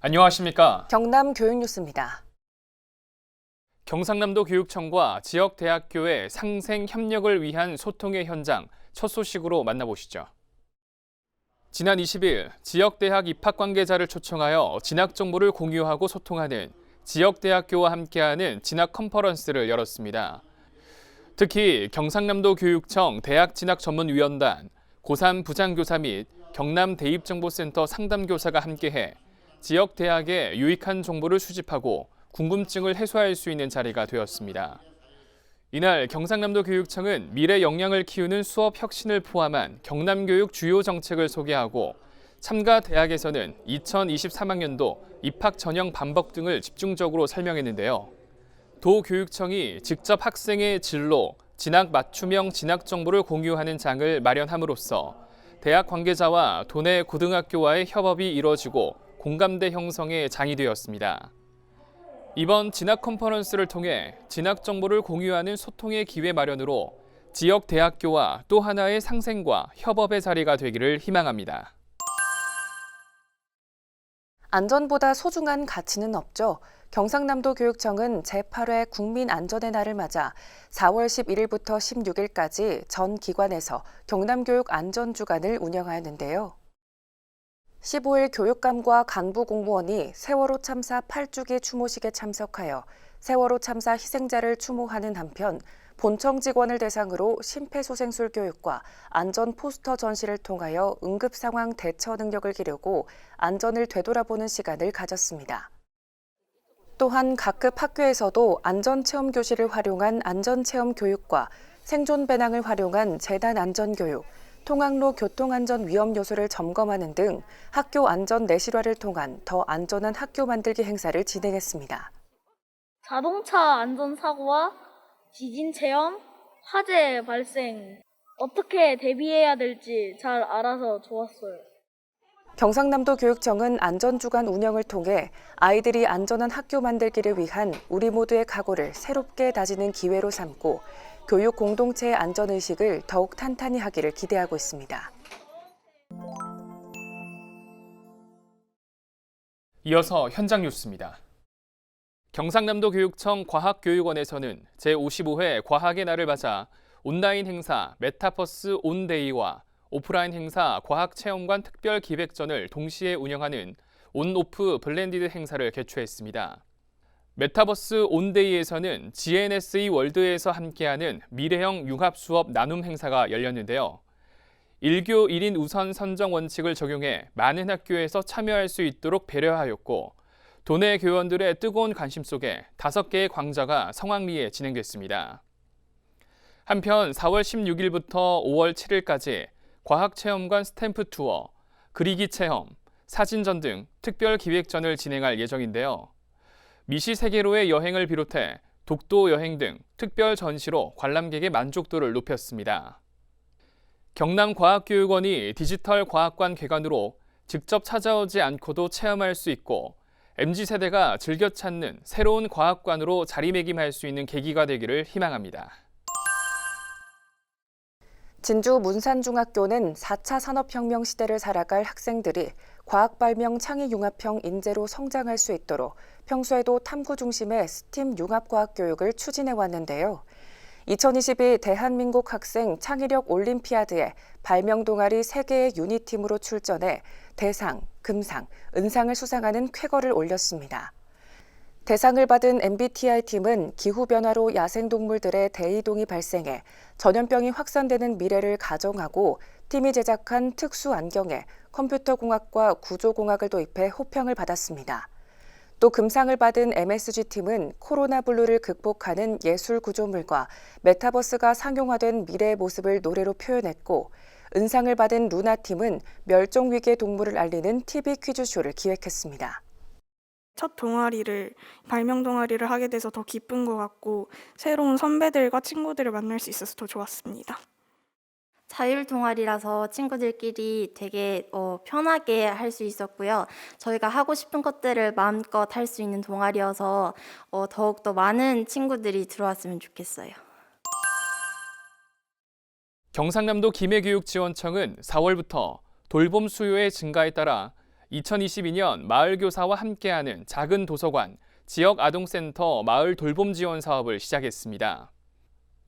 안녕하십니까? 경남 교육뉴스입니다. 경상남도 교육청과 지역 대학교의 상생 협력을 위한 소통의 현장 첫 소식으로 만나보시죠. 지난 20일 지역 대학 입학 관계자를 초청하여 진학 정보를 공유하고 소통하는 지역 대학교와 함께하는 진학 컨퍼런스를 열었습니다. 특히 경상남도 교육청 대학진학전문위원단, 고3 부장교사 및 경남 대입정보센터 상담교사가 함께해 지역 대학의 유익한 정보를 수집하고 궁금증을 해소할 수 있는 자리가 되었습니다. 이날 경상남도 교육청은 미래 역량을 키우는 수업 혁신을 포함한 경남교육 주요 정책을 소개하고 참가 대학에서는 2023학년도 입학 전형 반복 등을 집중적으로 설명했는데요. 도교육청이 직접 학생의 진로, 진학 맞춤형 진학 정보를 공유하는 장을 마련함으로써 대학 관계자와 도내 고등학교와의 협업이 이뤄지고 공감대 형성에 장이 되었습니다. 이번 진학 컨퍼런스를 통해 진학 정보를 공유하는 소통의 기회 마련으로 지역 대학교와 또 하나의 상생과 협업의 자리가 되기를 희망합니다. 안전보다 소중한 가치는 없죠. 경상남도 교육청은 제8회 국민안전의 날을 맞아 4월 11일부터 16일까지 전 기관에서 경남교육 안전주간을 운영하였는데요. 15일 교육감과 간부 공무원이 세월호 참사 8주기 추모식에 참석하여 세월호 참사 희생자를 추모하는 한편 본청 직원을 대상으로 심폐소생술 교육과 안전 포스터 전시를 통하여 응급상황 대처 능력을 기르고 안전을 되돌아보는 시간을 가졌습니다. 또한 각급 학교에서도 안전체험 교실을 활용한 안전체험 교육과 생존 배낭을 활용한 재난 안전교육, 통학로 교통안전 위험 요소를 점검하는 등 학교 안전 내실화를 통한 더 안전한 학교 만들기 행사를 진행했습니다. 자동차 안전사고와 지진 체험, 화재 발생, 어떻게 대비해야 될지 잘 알아서 좋았어요. 경상남도 교육청은 안전주간 운영을 통해 아이들이 안전한 학교 만들기를 위한 우리 모두의 각오를 새롭게 다지는 기회로 삼고 교육 공동체의 안전의식을 더욱 탄탄히 하기를 기대하고 있습니다. 이어서 현장 뉴스입니다. 경상남도 교육청 과학교육원에서는 제55회 과학의 날을 맞아 온라인 행사 메타버스 온데이와 오프라인 행사 과학체험관 특별기획전을 동시에 운영하는 온오프 블렌디드 행사를 개최했습니다. 메타버스 온데이에서는 GNSE 월드에서 함께하는 미래형 융합수업 나눔 행사가 열렸는데요. 1교 1인 우선 선정 원칙을 적용해 많은 학교에서 참여할 수 있도록 배려하였고 도내 교원들의 뜨거운 관심 속에 5개의 강좌가 성황리에 진행됐습니다. 한편 4월 16일부터 5월 7일까지 과학체험관 스탬프 투어, 그리기 체험, 사진전 등 특별 기획전을 진행할 예정인데요. 미시 세계로의 여행을 비롯해 독도 여행 등 특별 전시로 관람객의 만족도를 높였습니다. 경남과학교육원이 디지털 과학관 개관으로 직접 찾아오지 않고도 체험할 수 있고 MZ세대가 즐겨 찾는 새로운 과학관으로 자리매김할 수 있는 계기가 되기를 희망합니다. 진주 문산중학교는 4차 산업혁명 시대를 살아갈 학생들이 과학발명 창의융합형 인재로 성장할 수 있도록 평소에도 탐구 중심의 스팀 융합과학교육을 추진해 왔는데요. 2022 대한민국 학생 창의력 올림피아드에 발명 동아리 3개의 유닛팀으로 출전해 대상, 금상, 은상을 수상하는 쾌거를 올렸습니다. 대상을 받은 MBTI-팀은 기후변화로 야생동물들의 대이동이 발생해 전염병이 확산되는 미래를 가정하고 팀이 제작한 특수 안경에 컴퓨터공학과 구조공학을 도입해 호평을 받았습니다. 또 금상을 받은 MSG-팀은 코로나 블루를 극복하는 예술 구조물과 메타버스가 상용화된 미래의 모습을 노래로 표현했고 은상을 받은 루나팀은 멸종위기의 동물을 알리는 TV 퀴즈쇼를 기획했습니다. 첫 발명 동아리를 하게 돼서 더 기쁜 것 같고 새로운 선배들과 친구들을 만날 수 있어서 더 좋았습니다. 자율 동아리라서 친구들끼리 되게 편하게 할 수 있었고요. 저희가 하고 싶은 것들을 마음껏 할 수 있는 동아리여서 더욱더 많은 친구들이 들어왔으면 좋겠어요. 경상남도 기매교육지원청은 4월부터 돌봄 수요의 증가에 따라 2022년 마을교사와 함께하는 작은 도서관, 지역아동센터 마을 돌봄 지원 사업을 시작했습니다.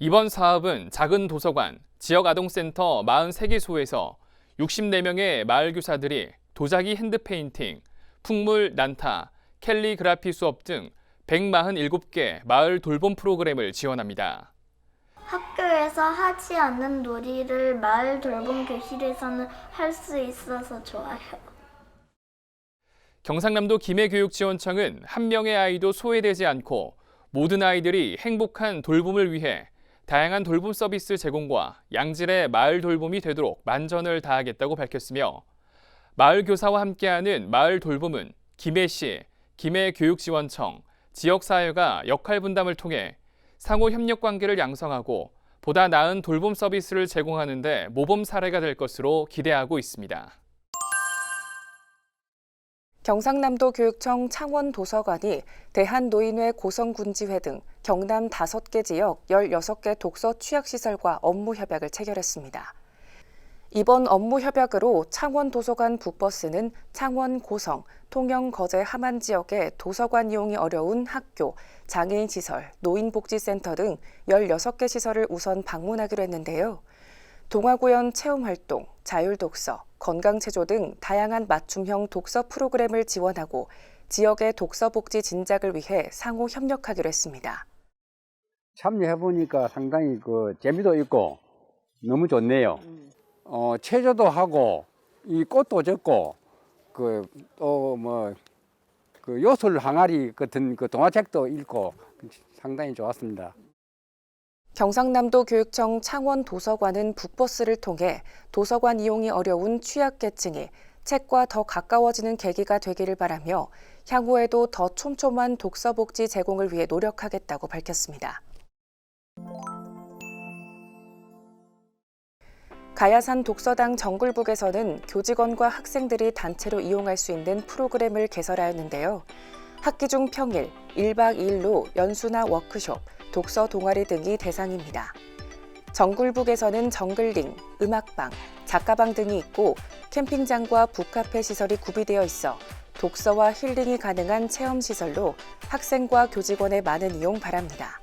이번 사업은 작은 도서관, 지역아동센터 43개소에서 64명의 마을교사들이 도자기 핸드페인팅, 풍물 난타, 캘리그라피 수업 등 147개 마을 돌봄 프로그램을 지원합니다. 학교에서 하지 않는 놀이를 마을 돌봄 교실에서는 할 수 있어서 좋아요. 경상남도 김해교육지원청은 한 명의 아이도 소외되지 않고 모든 아이들이 행복한 돌봄을 위해 다양한 돌봄 서비스 제공과 양질의 마을 돌봄이 되도록 만전을 다하겠다고 밝혔으며 마을 교사와 함께하는 마을 돌봄은 김해시, 김해교육지원청, 지역사회가 역할 분담을 통해 상호 협력 관계를 양성하고 보다 나은 돌봄 서비스를 제공하는 데 모범 사례가 될 것으로 기대하고 있습니다. 경상남도 교육청 창원도서관이 대한노인회 고성군지회 등 경남 5개 지역 16개 독서 취약시설과 업무 협약을 체결했습니다. 이번 업무 협약으로 창원도서관 북버스는 창원 고성, 통영 거제 함안 지역의 도서관 이용이 어려운 학교, 장애인 시설, 노인복지센터 등 16개 시설을 우선 방문하기로 했는데요. 동화구연 체험활동, 자율독서, 건강체조 등 다양한 맞춤형 독서 프로그램을 지원하고 지역의 독서복지 진작을 위해 상호 협력하기로 했습니다. 참여해보니까 상당히 재미도 있고 너무 좋네요. 체조도 하고 이 꽃도 적고 요술 항아리 같은 동화책도 읽고 상당히 좋았습니다. 경상남도 교육청 창원도서관은 북버스를 통해 도서관 이용이 어려운 취약계층이 책과 더 가까워지는 계기가 되기를 바라며 향후에도 더 촘촘한 독서복지 제공을 위해 노력하겠다고 밝혔습니다. 가야산 독서당 정글북에서는 교직원과 학생들이 단체로 이용할 수 있는 프로그램을 개설하였는데요. 학기 중 평일, 1박 2일로 연수나 워크숍, 독서 동아리 등이 대상입니다. 정글북에서는 정글링, 음악방, 작가방 등이 있고 캠핑장과 북카페 시설이 구비되어 있어 독서와 힐링이 가능한 체험시설로 학생과 교직원의 많은 이용 바랍니다.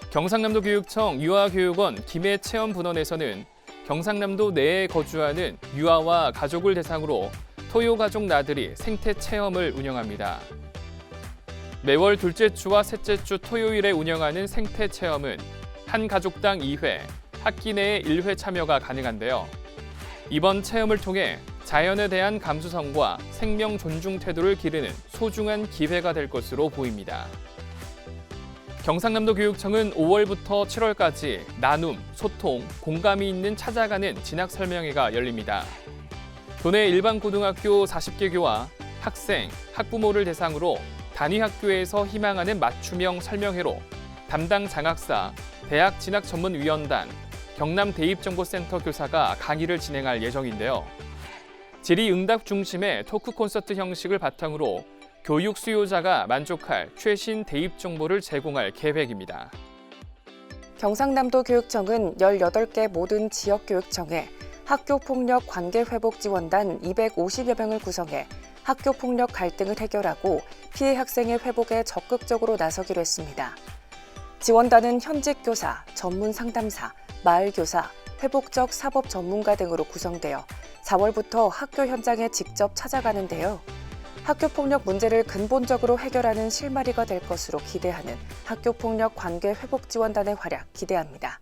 경상남도 교육청 유아교육원 김해체험분원에서는 경상남도 내에 거주하는 유아와 가족을 대상으로 토요가족 나들이 생태체험을 운영합니다. 매월 둘째 주와 셋째 주 토요일에 운영하는 생태체험은 한 가족당 2회, 학기 내에 1회 참여가 가능한데요. 이번 체험을 통해 자연에 대한 감수성과 생명 존중 태도를 기르는 소중한 기회가 될 것으로 보입니다. 경상남도 교육청은 5월부터 7월까지 나눔, 소통, 공감이 있는 찾아가는 진학 설명회가 열립니다. 도내 일반 고등학교 40개교와 학생, 학부모를 대상으로 단위 학교에서 희망하는 맞춤형 설명회로 담당 장학사, 대학 진학전문위원단, 경남대입정보센터 교사가 강의를 진행할 예정인데요. 질의응답 중심의 토크 콘서트 형식을 바탕으로 교육 수요자가 만족할 최신 대입 정보를 제공할 계획입니다. 경상남도 교육청은 18개 모든 지역교육청에 학교폭력 관계회복지원단 250여 명을 구성해 학교폭력 갈등을 해결하고 피해 학생의 회복에 적극적으로 나서기로 했습니다. 지원단은 현직 교사, 전문 상담사, 마을교사, 회복적 사법 전문가 등으로 구성되어 4월부터 학교 현장에 직접 찾아가는데요. 학교폭력 문제를 근본적으로 해결하는 실마리가 될 것으로 기대하는 학교폭력 관계회복지원단의 활약 기대합니다.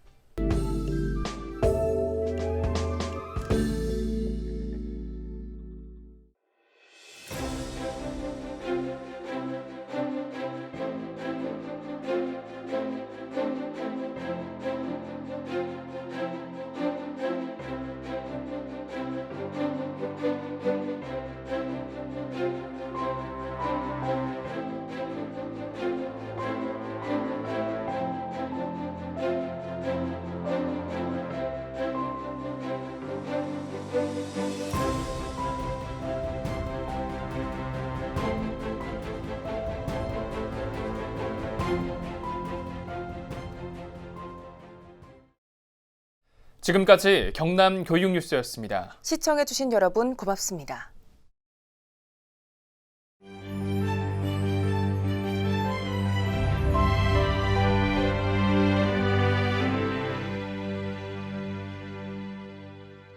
지금까지 경남 교육뉴스였습니다. 시청해주신 여러분 고맙습니다.